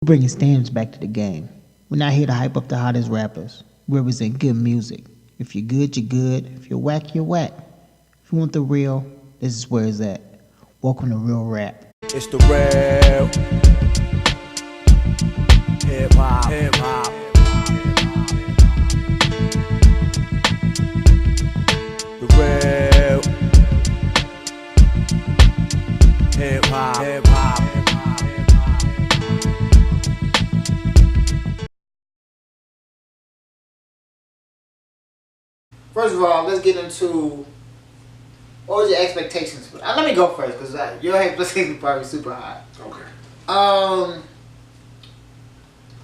Bringing standards back to the game. We're not here to hype up the hottest rappers. We represent good music. If you're good, you're good. If you're whack, you're whack. If you want the real, this is where it's at. Welcome to Real Rap. It's the real hip hop. The real hip hop. First of all, let's get into what was your expectations. Let me go first because your expectations are probably super high. Okay.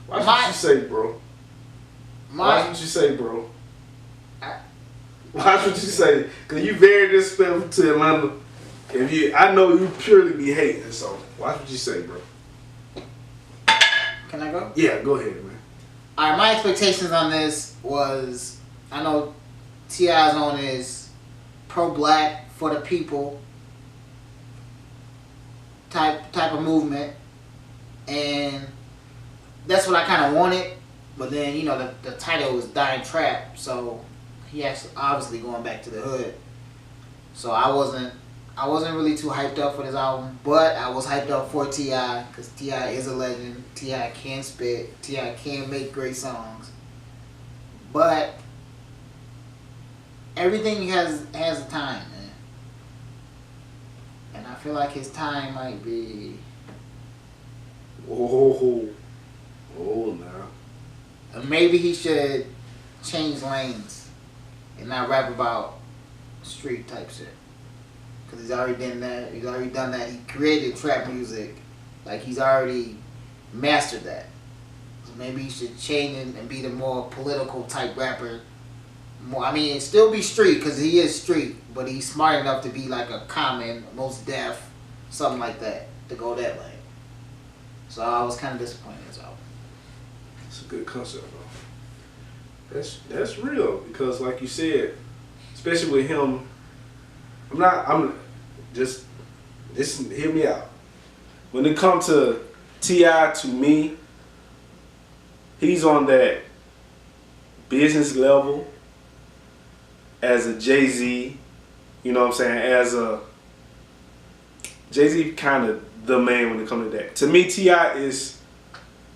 Watch what you say, bro. Watch what you say, bro. Watch what you say, cause you very disrespectful to Atlanta. I know you purely be hating, so watch what you say, bro. Can I go? Yeah, go ahead, man. Alright, my expectations on this was, I know T.I.'s on is pro-black, for the people type of movement, and that's what I kind of wanted. But then the title was Dying Trap, so he actually obviously going back to the hood. So I wasn't really too hyped up for this album, but I was hyped up for T.I. because T.I. is a legend. T.I. can spit. T.I. can make great songs. But everything has a time, man. And I feel like his time might be... now. Maybe he should change lanes and not rap about street type shit. Because he's already done that. He created trap music. Like, he's already mastered that. So maybe he should change and be the more political type rapper. Still be street, because he is street. But he's smart enough to be like a Common, Most Def, something like that, to go that lane. So I was kind of disappointed in this album. It's a good concept, bro. That's real, because like you said, especially with him, listen, hear me out. When it comes to T.I., to me, he's on that business level as a Jay-Z, you know what I'm saying? As a Jay-Z, kind of the man when it comes to that. To me, T.I. is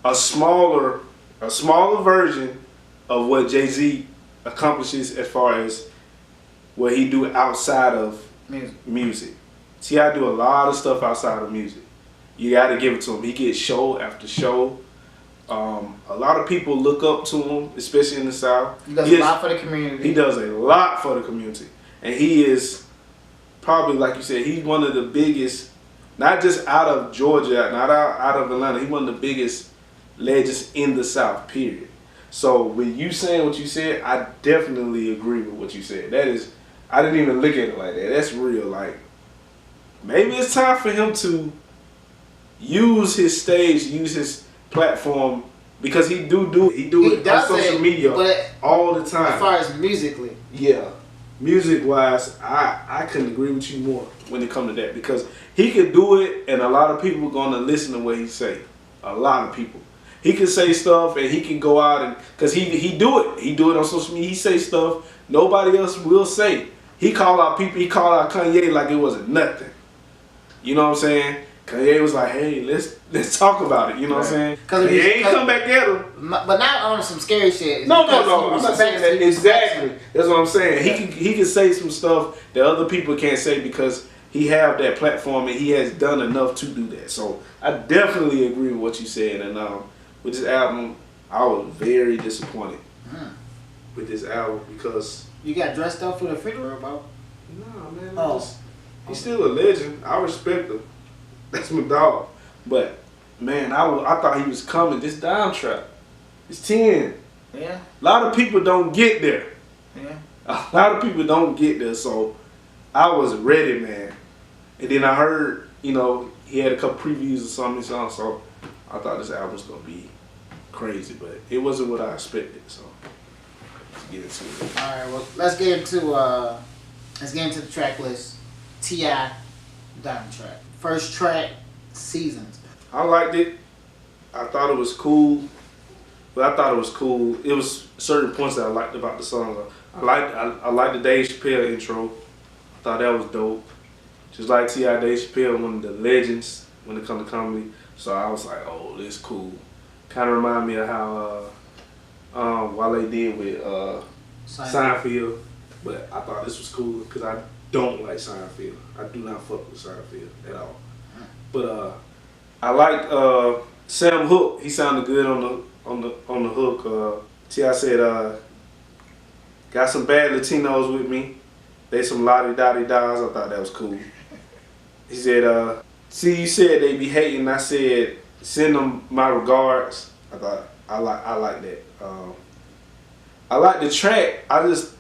a smaller version of what Jay-Z accomplishes as far as what he do outside of music. T.I. do a lot of stuff outside of music. You got to give it to him. He gets show after show. A lot of people look up to him, especially in the South. He does a lot for the community. He does a lot for the community. And he is probably, like you said, he's one of the biggest, not just out of Georgia, not out of Atlanta, he's one of the biggest legends in the South, period. So with you saying what you said, I definitely agree with what you said. That is, I didn't even look at it like that. That's real. Like, maybe it's time for him to use his stage, use his platform, because he do it on social media all the time. As far as musically. Yeah. Music wise, I couldn't agree with you more when it comes to that, because he could do it and a lot of people are gonna listen to what he say. A lot of people. He can say stuff and he can go out and, cause he do it. He do it on social media. He say stuff nobody else will say. He called out people, he called out Kanye like it wasn't nothing. You know what I'm saying? Kanye was like, hey, let's talk about it. You know what I'm saying? Cause he ain't come back at him. But not on some scary shit. No. I'm not saying that exactly. That's what I'm saying. He can say some stuff that other people can't say because he have that platform and he has done enough to do that. So I definitely agree with what you said. And with this album, I was very disappointed with this album because you got dressed up for the funeral, bro? Nah, man. He's still a legend. I respect him. That's my dog. But man, I thought he was coming. This Dying Trap, it's 10. Yeah. A lot of people don't get there. Yeah. A lot of people don't get there. So I was ready, man. And then I heard, he had a couple previews of some of his songs. So I thought this album was gonna be crazy, but it wasn't what I expected. So let's get into it. All right. Well, let's get into the track list. T.I. Dying Trap. First track, Seasons. I liked it. I thought it was cool. But I thought it was cool. It was certain points that I liked about the song. I liked the Dave Chappelle intro. I thought that was dope. Just like T.I. Dave Chappelle, one of the legends when it comes to comedy. So I was like, oh, this cool. Kind of remind me of how Wale did with Seinfeld. But I thought this was cool because I don't like Seinfeld. I do not fuck with Seinfeld at all. But I liked Sam Hook. He sounded good on the hook. T.I. said, got some bad Latinos with me. They some lottie-dottie-dies. I thought that was cool. He said, see, you said they be hating. I said, send them my regards. I thought, I like that. I like the track. I just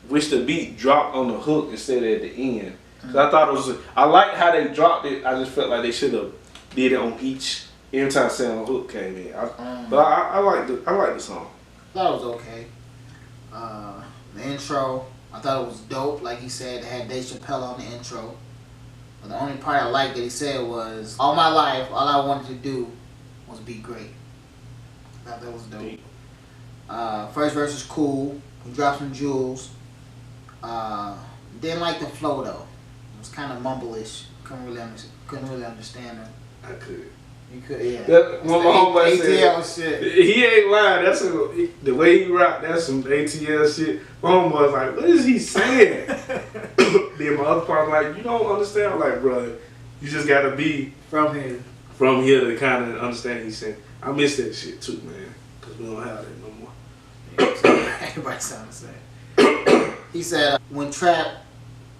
wish the beat dropped on the hook instead of at the end. Cause I thought it was, I liked how they dropped it. I just felt like they should have did it on each, every time Sam Hook came in. But I like the song. I thought it was okay. The intro, I thought it was dope. Like he said, it had Dave Chappelle on the intro. But the only part I liked that he said was, all my life, all I wanted to do was be great. I thought that was dope. First verse is cool. He dropped some jewels. Didn't like the flow though. It was kind of mumble-ish. Couldn't really understand him. I could. You could, yeah. That, my homeboy ATL said, shit. he ain't lying. That's the way he rap. That's some ATL shit. My homeboy was like, what is he saying? Then my other part was like, you don't understand. I'm like, bro, you just gotta be From here. to kind of understand what he's saying. I miss that shit too, man, because we don't have that no more. Yeah, everybody sound the same. He said, when trap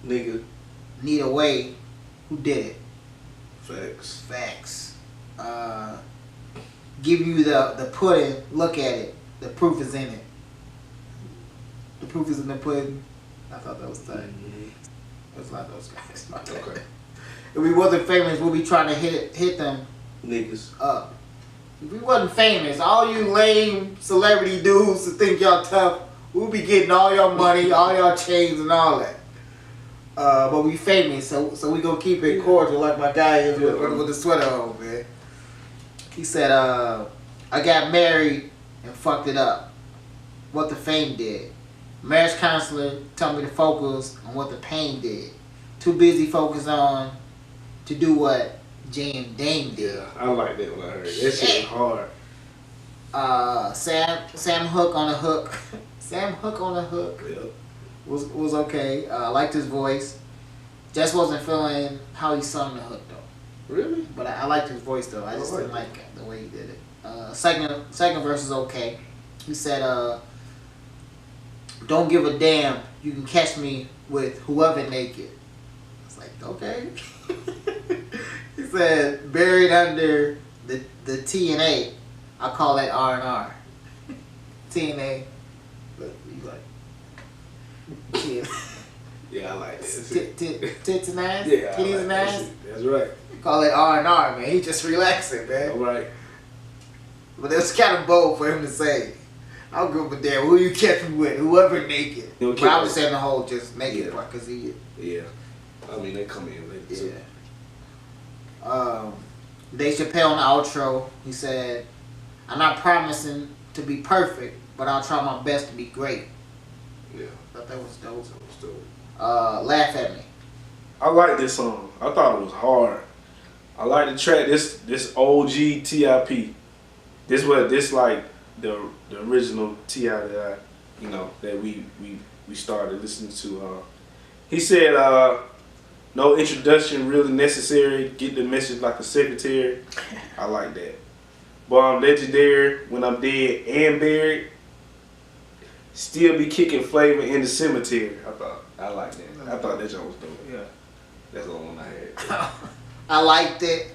Nigga, need a way, who did it? facts. Facts. Give you the pudding, look at it. The proof is in it. The proof is in the pudding. I thought that was tight. There's a lot of those guys. Okay. If we wasn't famous, we'll be trying to hit them Niggas. up. If we wasn't famous, all you lame celebrity dudes that think y'all tough, we'll be getting all your money, all your chains and all that. But we famous, so we gonna keep it cordial like my guy is with the sweater on, man. He said, I got married and fucked it up. What the fame did. Marriage counselor told me to focus on what the pain did. Too busy focused on to do what Jay and Dame did. Yeah, I like that when I heard that shit hard. Sam Hook on the hook. Sam Hook on the hook. Yeah. Was okay. Liked his voice. Just wasn't feeling how he sung the hook though. Really? But I liked his voice though. I just didn't like the way he did it. Second verse is okay. He said, "Don't give a damn. You can catch me with whoever naked." It's like okay. He said, "Buried under the T and A. I call that R&R." T and A. But you like. Yeah. Yeah, I like that. Tits and ass? Yeah, Titties and that ass? shit. That's right. Call it R&R, man. He just relaxing, man. All right. But it was kind of bold for him to say. I don't give a damn who you catch me with, whoever naked. Okay. But I was saying the whole just naked part, because he... Yeah. I mean, they come in later too. Yeah. Dave Chappelle in the outro, he said, "I'm not promising to be perfect, but I'll try my best to be great." Yeah. I thought that was dope. That was dope. Laugh at me. I like this song. I thought it was hard. I like the track. This OG TIP. This like the original TI that that we started listening to. He said, "No introduction really necessary. Get the message like a secretary." I like that. But I'm legendary when I'm dead and buried. Still be kicking flavor in the cemetery. I like that. I thought that joke was dope. Yeah. That's the one I had. I liked it.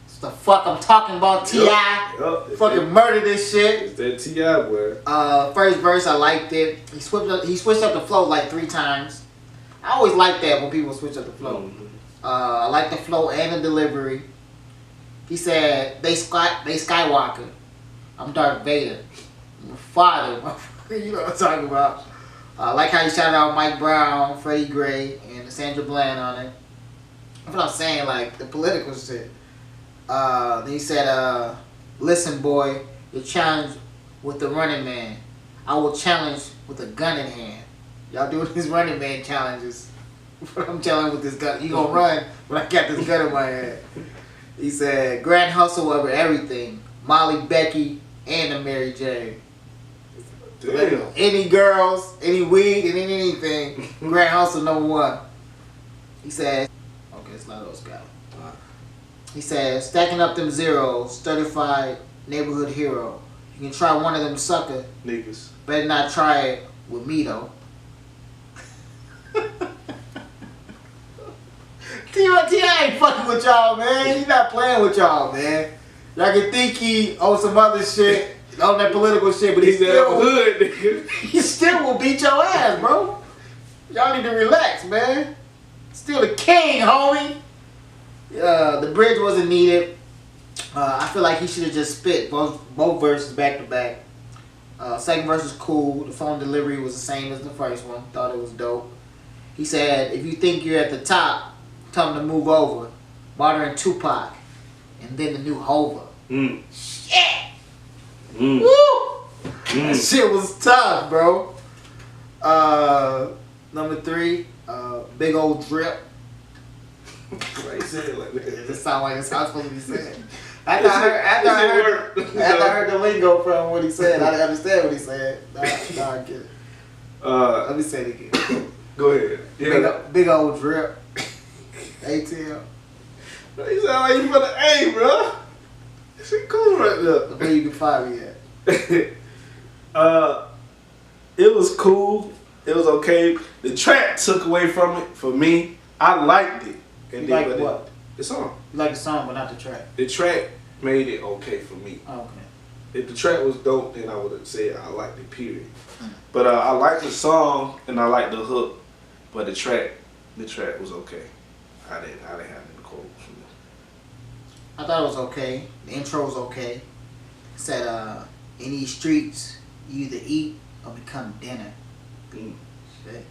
It's the fuck I'm talking about, T.I. Yup. Fucking murder this shit. It's that T.I. boy. First verse, I liked it. He switched up the flow like 3 times. I always like that when people switch up the flow. Mm-hmm. I like the flow and the delivery. He said, they Skywalker. I'm Darth Vader. I'm your father. You know what I'm talking about. I like how he shouted out Mike Brown, Freddie Gray, and Sandra Bland on it. That's what I'm saying, like, the political shit. Then he said, Listen, boy, you challenge with the running man. I will challenge with a gun in hand. Y'all doing these running man challenges. I'm challenging with this gun. You gonna run when I got this gun in my hand. He said, Grand Hustle over everything. Molly, Becky, and the Mary Jane. Damn. Any girls, any weed, and anything. Grand Hustle #1. He said, okay, it's not those guys. He said, stacking up them zeros, certified neighborhood hero. You can try one of them sucker. Niggas. Better not try it with me though. T.I. ain't fucking with y'all, man. He not playing with y'all, man. Y'all can think he on some other shit, on that political shit, but He's still hood, nigga. he still will beat your ass, bro. Y'all need to relax, man. Still the king, homie. The bridge wasn't needed. I feel like he should have just spit both verses back to back. Second verse was cool. The phone delivery was the same as the first one. Thought it was dope. He said, if you think you're at the top, tell him to move over. Modern Tupac. And then the new Hova. Shit! Woo! That shit was tough, bro. Number 3, Big Old Drip. Why you say it like that? This sound like it's how it's supposed to be said. After I heard the lingo from what he said, I didn't understand what he said. Now I get it. Let me say it again. Go ahead. Yeah. Big old drip. ATL. You sound like you for the A, bro. This shit cool right there. Where you can find me at? It was cool. It was okay. The track took away from it for me. I liked it. You like what? The song. You like the song, but not the track. The track made it okay for me. Oh, okay. If the track was dope, then I would have said I liked it, period. But I liked the song and I liked the hook. But the track was okay. I didn't have any quotes from it. I thought it was okay. The intro was okay. It said, in these streets, you either eat or become dinner. Shit. He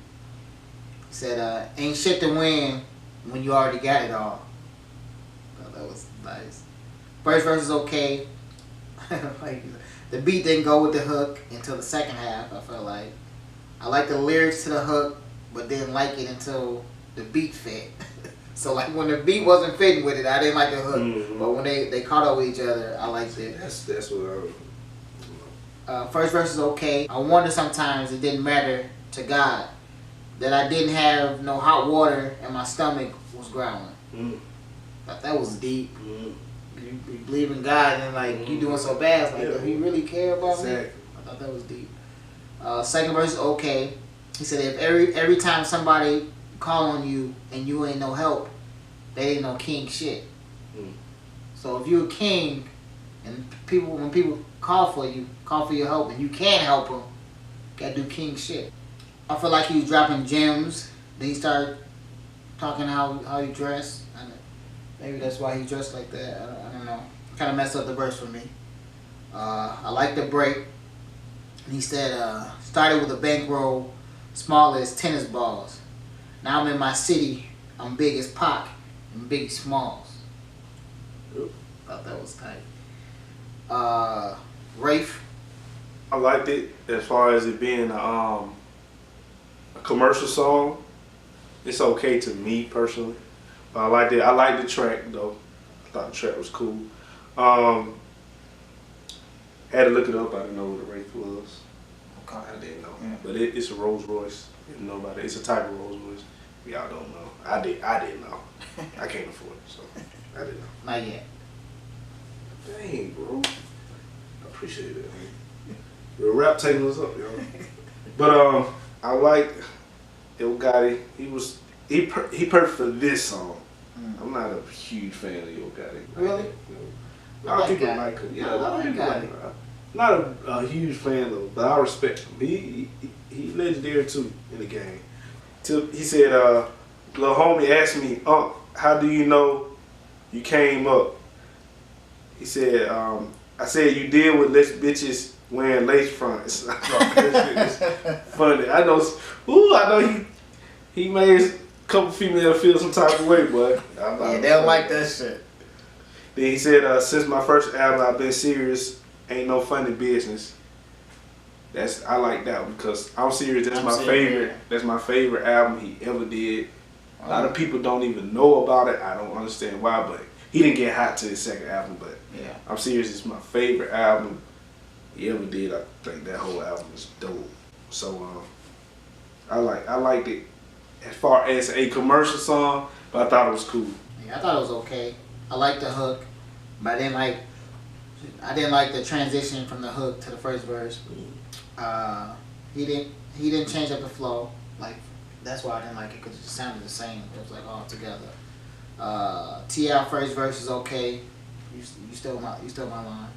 said, ain't shit to win when you already got it all. Thought that was nice. First verse is okay. Like, the beat didn't go with the hook until the second half, I felt like. I liked the lyrics to the hook, but didn't like it until the beat fit. So like when the beat wasn't fitting with it, I didn't like the hook. Mm-hmm. But when they caught up with each other, I liked it. That's what I First verse is okay. I wonder sometimes it didn't matter to God that I didn't have no hot water and my stomach was growling. Thought that was deep. You believe in God and like you doing so bad, it's like, does he really care about me? I thought that was deep. Second verse is okay. He said if every time somebody call on you and you ain't no help, they ain't no king shit. So if you're a king and when people call for your help and you can't help them, gotta do king shit. I feel like he was dropping gems. Then he started talking how he dressed. And maybe that's why he dressed like that. I don't know. Kind of messed up the verse for me. I like the break. He said, started with a bankroll small as tennis balls. Now I'm in my city. I'm big as Pac and Biggie Smalls. Thought that was tight. Rafe. I liked it as far as it being a commercial song. It's okay to me personally. But I liked it. I liked the track though. I thought the track was cool. Had to look it up. I didn't know what the Wraith was. I didn't know. Yeah. But it's a Rolls Royce. Didn't know about it. It's a type of Rolls Royce. Y'all don't know. I didn't know. I can't afford it, so I didn't know. Not yet. Dang, bro. I appreciate it. Man. The rap taking us up, yo. But I like Yo Gotti. He perfect for this song. I'm not a huge fan of Yo Gotti. Really? A lot of people like him. Yeah, a lot of people like him. Not a huge fan though, but I respect him. He legendary too in the game. He said, little homie asked me, how do you know you came up? He said, I said you deal with less bitches wearing lace fronts. It's funny. I know he made a couple females feel some type of way, but yeah, they don't like that shit. Then he said, since my first album, I've been serious. Ain't no funny business. I like that one because I'm serious. That's I'm my Serious, favorite. yeah. That's my favorite album he ever did. A lot of people don't even know about it. I don't understand why, but he didn't get hot to his second album. But Yeah. I'm serious. It's my favorite album he ever did. I think that whole album is dope. So I liked it as far as a commercial song, but I thought it was cool. Yeah, I thought it was okay. I liked the hook, but I didn't like the transition from the hook to the first verse. He didn't change up the flow. Like that's why I didn't like it because it just sounded the same. It was like all together. T.I. first verse is okay. You stole my line.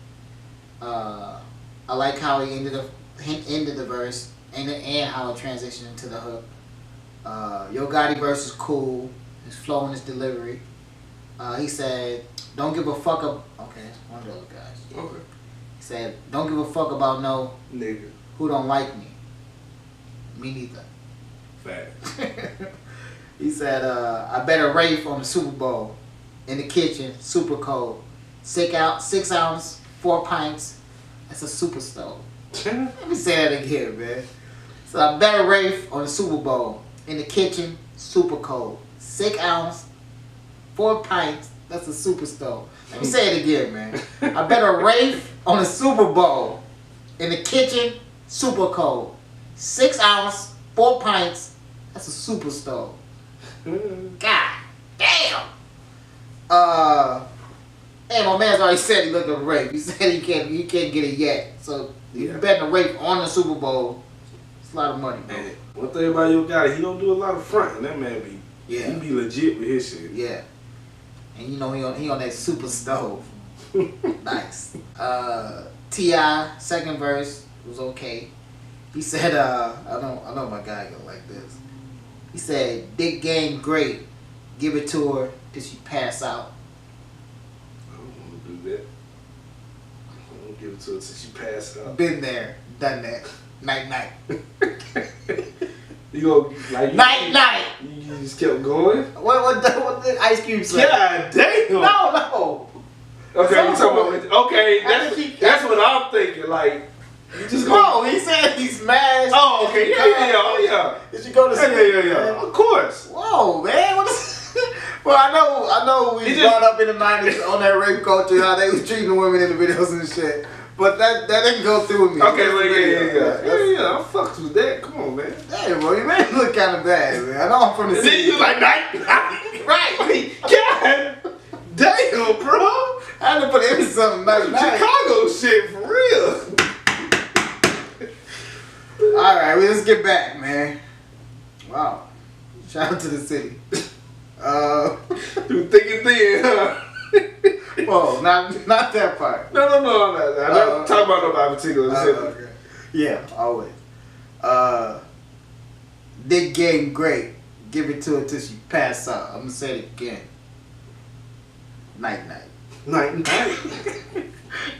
I like how he ended the verse and how it transitioned into the hook. Yo Gotti verse is cool. His flow and his delivery. He said, "Don't give a fuck up." Okay, that's one of the other guys. Okay. He said, "Don't give a fuck about no Nigga. who don't like me. Me neither." Fact. He said, "I bet a Rafe on the Super Bowl in the kitchen, super cold. 6 ounce, 4 pints. That's a super stove." Let me say that again, man. So I bet a Rafe on the Super Bowl in the kitchen, super cold. 6 ounce, 4 pints. That's a super stove. Let me say it again, man. I bet a Rafe on the Super Bowl in the kitchen, super cold. 6 ounce, 4 pints. That's a super stove. God damn. Hey, my man's already said he looked at a Rafe. He said he can't get it yet. So you betting a Rafe on the Super Bowl. It's a lot of money, man. Man, one thing about Yo Gotti, he don't do a lot of fronting. That man be Yeah. he be legit with his shit. Yeah. And you know he on that super stove. Nice. T.I. second verse was okay. He said, I know my guy gonna like this. He said, "Dick game great. Give it to her till she pass out." I don't want to do that. I don't give it to her till she pass out. Been there, done that. Night night. You go like Night. You just kept going. What the Ice Cube say? God damn. No. Okay, you talking about okay? I think That's what I'm thinking. Like you just go. No, he said he smashed. Oh, okay, yeah. Did you go to see Yeah. Of course. Whoa, man. What is... Well, I know we He just- brought up in the 90s on that rape culture, how they was treating the women in the videos and shit. But that didn't go through with me. Okay, That's well, the video. yeah. I fucked with that. Come on, man. Damn, bro, you made it look kind of bad, man. I know I'm from the And then city. you like night. Right. God damn, bro. I had to put in something nice. Chicago shit for real. All right, well, let's get back, man. Wow. Shout out to the city. Through thick and thin, huh? Whoa, not that part. No. I'm not talking about nobody particular. Okay. Yeah, always. Dick game great. Give it to her till she pass out. I'm gonna say it again. Night. Night.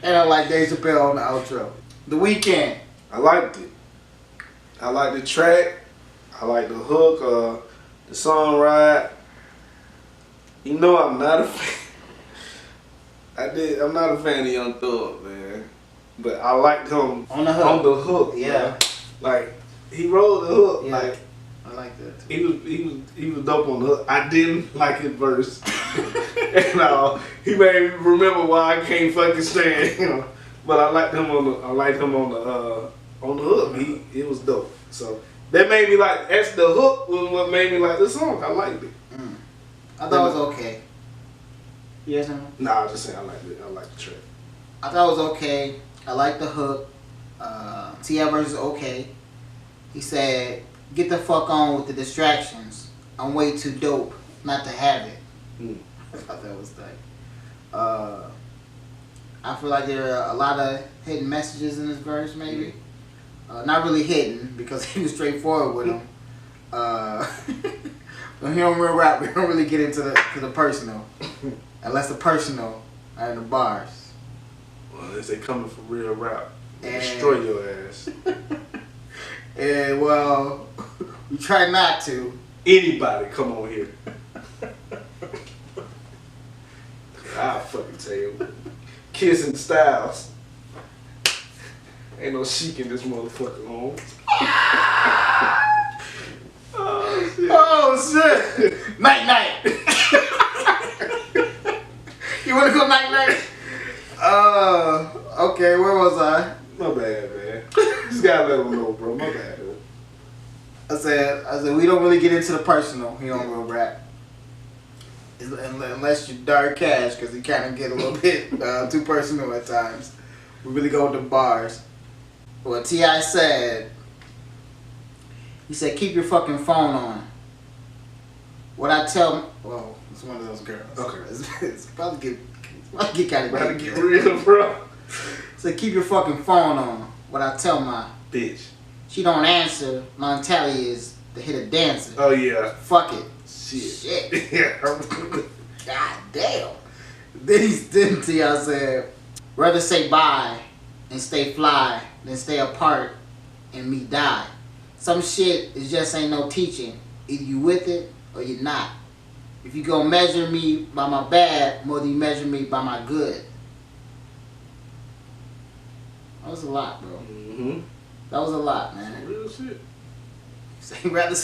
And I like Dave Chappelle on the outro. The Weeknd. I liked it. I liked the track. I liked the hook. The song ride. You know I'm not a fan. I'm not a fan of Young Thug, man. But I liked him On the hook. On the hook. Yeah. Man. Like he rolled the hook. Yeah. Like I like that too. he was dope on the hook. I didn't like his verse. And he made me remember why I can't fucking stand him. But I liked him on the hook. It was dope. So that made me like. That's the hook was what made me like the song. I liked it. I thought it was okay. Yes, no? Nah, I was just saying I liked it. I liked the track. I thought it was okay. I like the hook. T.I. verse is okay. He said, "Get the fuck on with the distractions. I'm way too dope not to have it." I thought that was tight. I feel like there are a lot of hidden messages in this verse, maybe. Not really hidden because he was straightforward with them. But he don't real rap. We don't really get into the personal, unless the personal are in the bars. Well, unless they coming for real rap, they And- destroy your ass. And well, we try not to. Anybody come on here. I'll fucking tell you. Kissing Styles. Ain't no chic in this motherfucker home. Oh shit! Night night. You wanna go night night? Okay. Where was I? My bad, man. Just gotta let him know, bro. My bad, bro. I said we don't really get into the personal here on Real Rap. Unless you're Dark Cash, because he kind of get a little bit too personal at times. We really go with the bars. What T.I. said, he said, keep your fucking phone on. What I tell, well, it's one of those girls. Okay. It's about to get kind of About to get real, bro. So keep your fucking phone on. What I tell my Bitch. she don't answer, my mentality is to hit a dancer. Oh, yeah. Fuck it. Shit. Yeah. God damn. Then T.I. said, rather say bye and stay fly than stay apart and me die. Some shit is just ain't no teaching. Either you with it or you're not. If you gonna measure me by my bad more than you measure me by my good. That was a lot, bro. Mm-hmm. That was a lot, man. Real shit. So he'd rather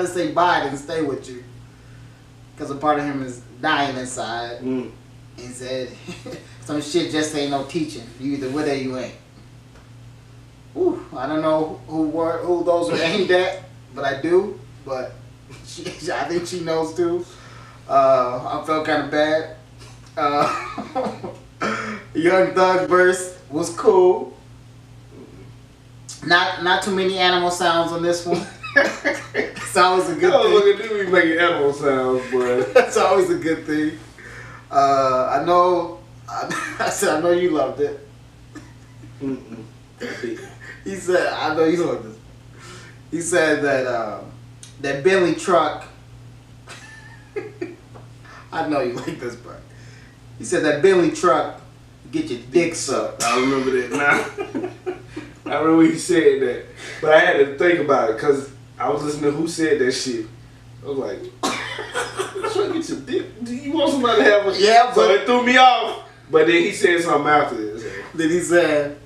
say bye than stay with you. Because a part of him is dying inside. Mm. And said, some shit just ain't no teaching. You either with it or you ain't. Ooh, I don't know who those are aimed at, but I do. But I think she knows too. I felt kind of bad. Young Thug verse was cool. Not too many animal sounds on this one. It's always a good thing. Look at you be making animal sounds, boy. That's always a good thing. I know you loved it. Mm-mm. He said, I know you loved it. He said that that Bentley truck. I know you like this part. He said that Bentley truck get your dick sucked. I remember that now. I remember he said that. But I had to think about it because I was listening to who said that shit. I was like, trying to get your dick. Do you want somebody to have a... Yeah, so but- it threw me off. But then he said something after this. Then he said,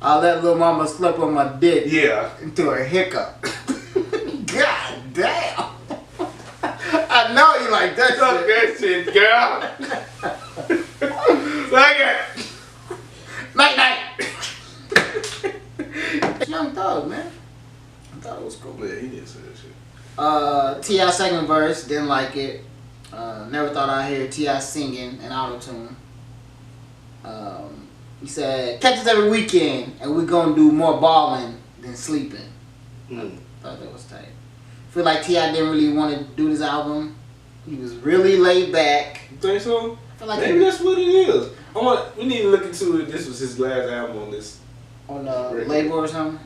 I'll let little mama slip on my dick Yeah. until her hiccup. God damn. I know you like that Suck shit. that shit, girl. Suck it. Night night. Young Thug, man. I thought it was cool. Yeah, he didn't say that shit. T.I. second verse, didn't like it. Never thought I'd hear T.I. singing in auto-tune. He said, catch us every weekend and we gonna do more balling than sleeping. Mm. Thought that was tight. Feel like T.I. didn't really want to do this album. He was really laid back. You think so? I feel like Maybe that's what it is. We need to look into it. This was his last album on this. on the label or something.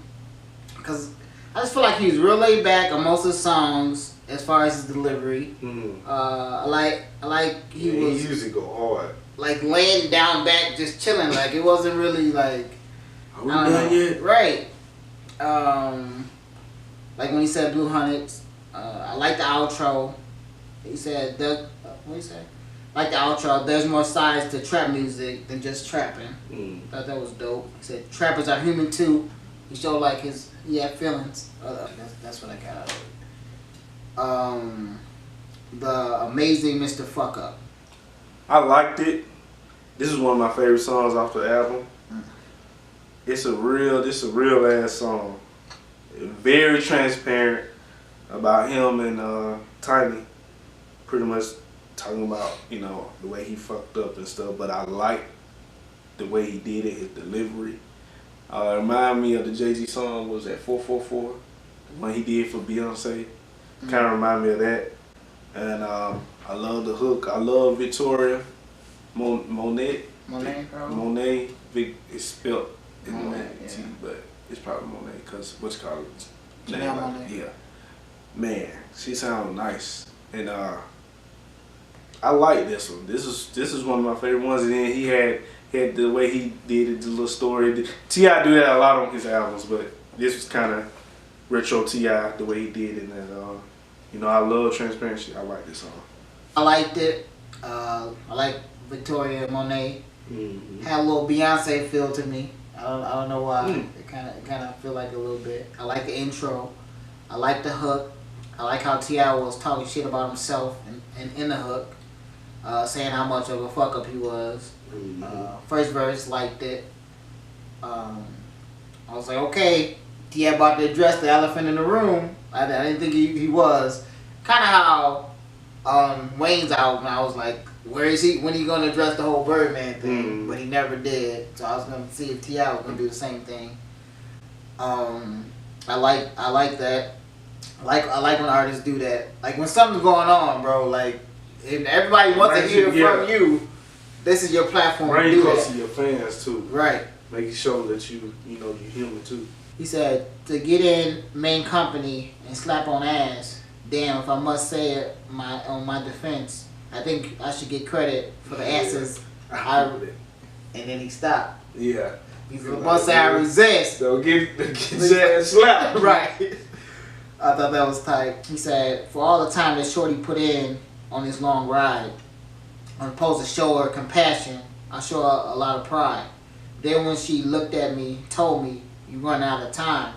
Cause I just feel like he was real laid back on most of the songs as far as his delivery. Mm. I like he He was usually go hard. like laying down back, just chilling. Like it wasn't really like Are we I don't done know. yet? Right. Like when he said Blue Hundreds, I like the outro. He said what he say? Like the outro, there's more sides to trap music than just trapping. Mm. Thought that was dope. He said trappers are human too. He showed like he had feelings. That's what I got out of it. The amazing Mr. Fuck Up. I liked it. This is one of my favorite songs off the album. This a real ass song. Very transparent about him and Tiny. Pretty much talking about, the way he fucked up and stuff, but I like the way he did it, his delivery. Remind me of the Jay-Z song, was that 444? The one he did for Beyonce. Kind of remind me of that. And I love the hook. I love Victoria Monet. Monet. It's spelled in Monet, Monet, yeah. but it's probably Monet because what's called Janelle Monáe. Yeah. Man, she sounds nice. And I like this one. This is one of my favorite ones. And then he had the way he did it, the little story. T.I. do that a lot on his albums, but this was kind of retro T.I. the way he did it. And I love transparency. I like this song. I liked it. I like Victoria Monet. Mm-hmm. Had a little Beyonce feel to me. I don't know why. It kind of feel like a little bit. I like the intro. I like the hook. I like how T.I. was talking shit about himself in the hook, saying how much of a fuck up he was. First verse, liked it. I was like, okay, T.I. about to address the elephant in the room. I didn't think he was. Kind of how Wayne's album, I was like, where is he? When he gonna address the whole Birdman thing? But he never did. So I was gonna see if T.I. was gonna do the same thing. I like that. I like when artists do that. Like when something's going on, bro. Like if everybody wants to hear from you, this is your platform. Bring to do close that. to your fans too. Right. Make sure that you human too. He said to get in main company and slap on ass. Damn, if I must say it, on my defense, I think I should get credit for the asses. And then he stopped. Yeah. He said, must say I resist. So get that slap. Right. I thought that was tight. He said, for all the time that Shorty put in on this long ride, I'm supposed to show her compassion, I show her a lot of pride. Then when she looked at me, told me, you run out of time.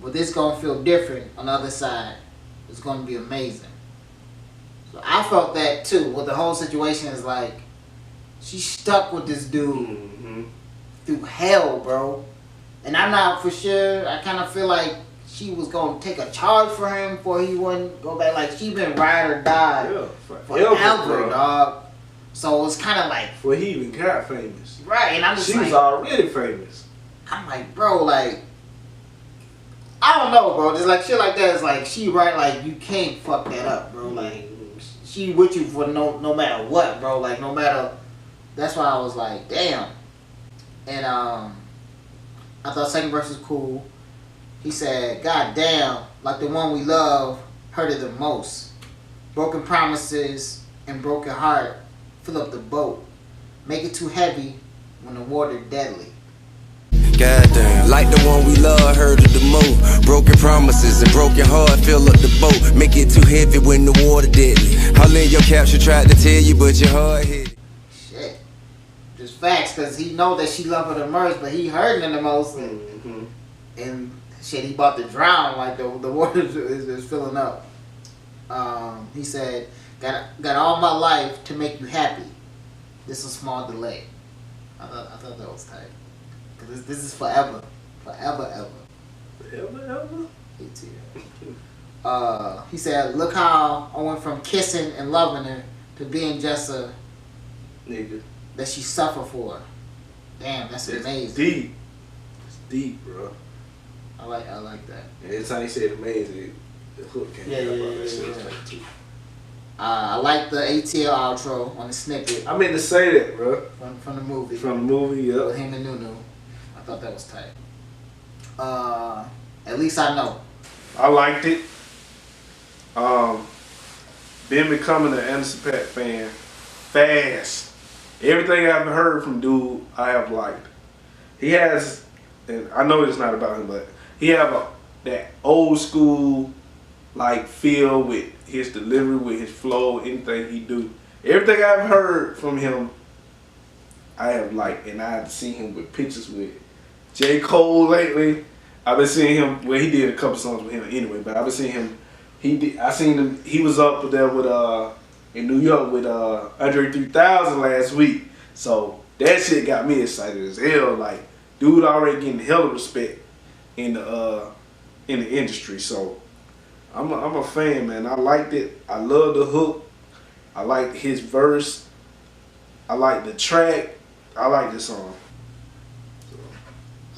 But this gonna feel different on the other side. It's gonna be amazing. So I felt that too. What the whole situation is like, she stuck with this dude through hell, bro. And I'm not for sure. I kind of feel like she was gonna take a charge for him before he wouldn't go back. Like she been ride or die forever, dog. So it's kind of like before he even got famous, right? And I'm just she like, was already famous. I'm like, bro, like I don't know, bro. Just like shit like that is like she right. Like you can't fuck that up, bro. Like she with you for no matter what, bro. Like no matter. That's why I was like, damn. And I thought second verse was cool. He said, God damn, like the one we love hurted the most. Broken promises and broken heart fill up the boat. Make it too heavy when the water deadly. Goddamn, like the one we love hurted the most. Broken promises and broken heart fill up the boat. Make it too heavy when the water deadly. All in your caption tried to tell you, but your heart hit. Shit. Just facts, because he know that she love her the most, but he hurting the most. And shit, he about to drown, like the water is filling up. He said, got all my life to make you happy. This is a small delay. I thought that was tight. Cause this is forever. Forever, ever. Forever, ever? He said, look how I went from kissing and loving her to being just a nigga that she suffered for. Damn, that's amazing. Deep. It's deep, bro. I like that. And every time he said amazing, the hook came Yeah. I like the ATL outro on the snippet. I meant to say that, bro. From the movie. From the movie, yeah. With him and Nunu. I thought that was tight. At least I know. I liked it. Been becoming an Anderson .Paak fan fast. Everything I've heard from dude, I have liked. He has, and I know it's not about him, but he have that old school like feel with his delivery, with his flow, anything he do. Everything I've heard from him, I have liked, and I've seen him with pictures with J. Cole lately. I've been seeing him. Well, he did a couple songs with him anyway, but I've been seeing him. I seen him. He was up there with in New York with Andre 3000 last week. So that shit got me excited as hell. Like, dude already getting hella respect in the industry. So I'm a fan, man. I liked it. I love the hook. I liked his verse. I like the track. I like this song.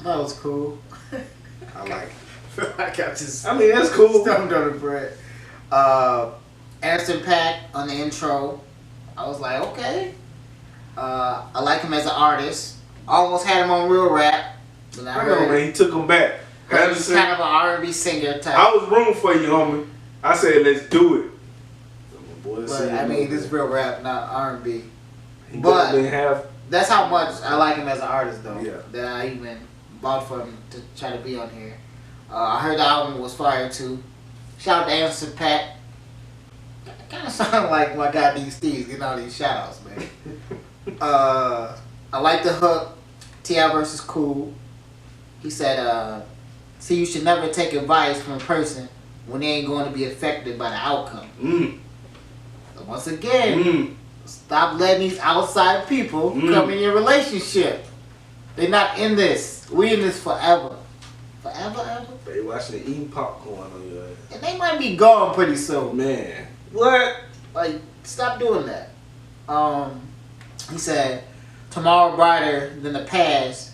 That was cool. I like it. I got just. I mean, that's cool. Stumped on the bread. Anderson .Paak on the intro. I was like, okay. I like him as an artist. Almost had him on Real Rap. But I know, man. He took him back. He's kind of an R&B singer type. I was rooting for you, homie. I said, let's do it. But I mean, this is Real Rap, not R&B. But that's how much I like him as an artist, though. Yeah. That I even bought for him to try to be on here. I heard the album was fire too. Shout out to Anderson .Paak. Kind of sound like my guy D. Steve's getting all these shout outs, man. I like the hook. T.I. versus Cool. He said, see, you should never take advice from a person when they ain't going to be affected by the outcome. So once again, stop letting these outside people come in your relationship. They're not in this. We in this forever. Forever, ever. They watching it eating popcorn on your ass. And they might be gone pretty soon. Man. What? Like, stop doing that. He said, tomorrow brighter than the past.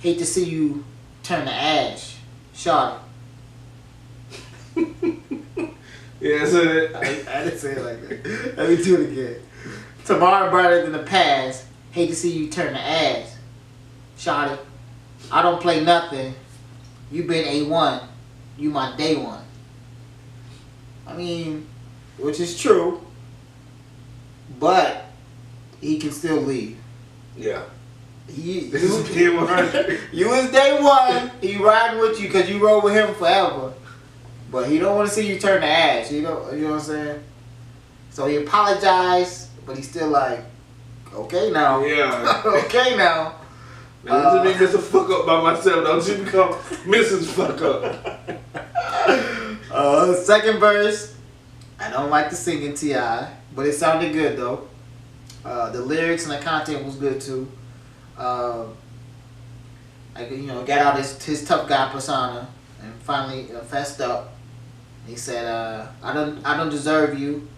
Hate to see you turn to ash. Shawty. Yeah, so that. I didn't say it like that. Let me do it again. Tomorrow brighter than the past. Hate to see you turn to ash. Shawty. I don't play nothing. You been A1. You my day one. I mean, which is true. But he can still leave. Yeah. He, This is being 100. you was day one. He riding with you because you rode with him forever. But he don't want to see you turn to ash. You know what I'm saying? So he apologized, but he's still like, okay now. Yeah. Okay now. Now, let me miss a fuck up by myself. Don't you become Mrs. Fuck up. Second verse. I don't like the singing T.I., but it sounded good though. The lyrics and the content was good too. Like, you know, got out his tough guy persona and finally fessed up. He said, I don't deserve you.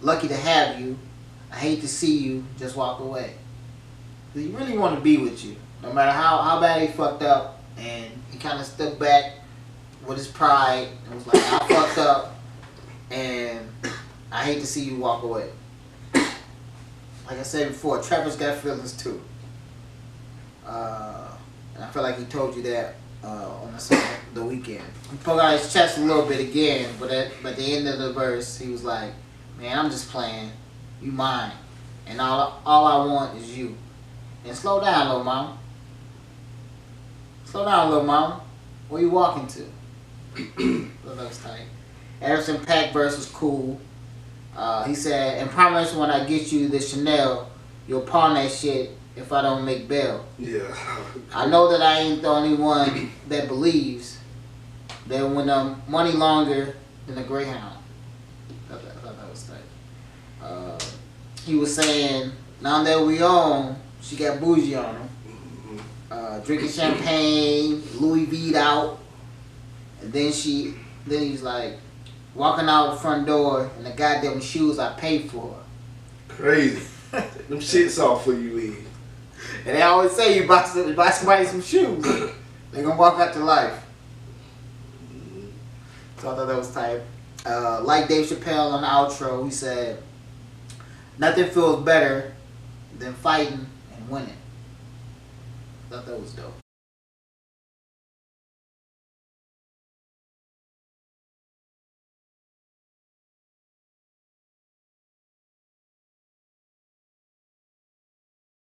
Lucky to have you. I hate to see you. Just walk away. He really want to be with you. No matter how bad he fucked up, and he kind of stuck back with his pride and was like, I fucked up, and I hate to see you walk away. Like I said before, Trevor's got feelings too. And I feel like he told you that on the song The Weeknd. He poked out his chest a little bit again, but at the end of the verse, he was like, man, I'm just playing. You mine. And all I want is you. And slow down, little mama. Slow down, little mama. Where you walking to? That looks tight. Anderson .Paak verse was cool. He said, and promise when I get you the Chanel, you'll pawn that shit if I don't make bail. Yeah. I know that I ain't the only one that believes that when money longer than a Greyhound. I thought that was tight. He was saying, now that we own, she got bougie on him. Drinking champagne, Louis V out, and then he's like walking out the front door in the goddamn shoes I paid for. Crazy. Them shits off for you, leave. And they always say you buy somebody some shoes, they gonna walk out your life. So I thought that was tight. Like Dave Chappelle on the outro, he said, nothing feels better than fighting and winning. I thought that was dope.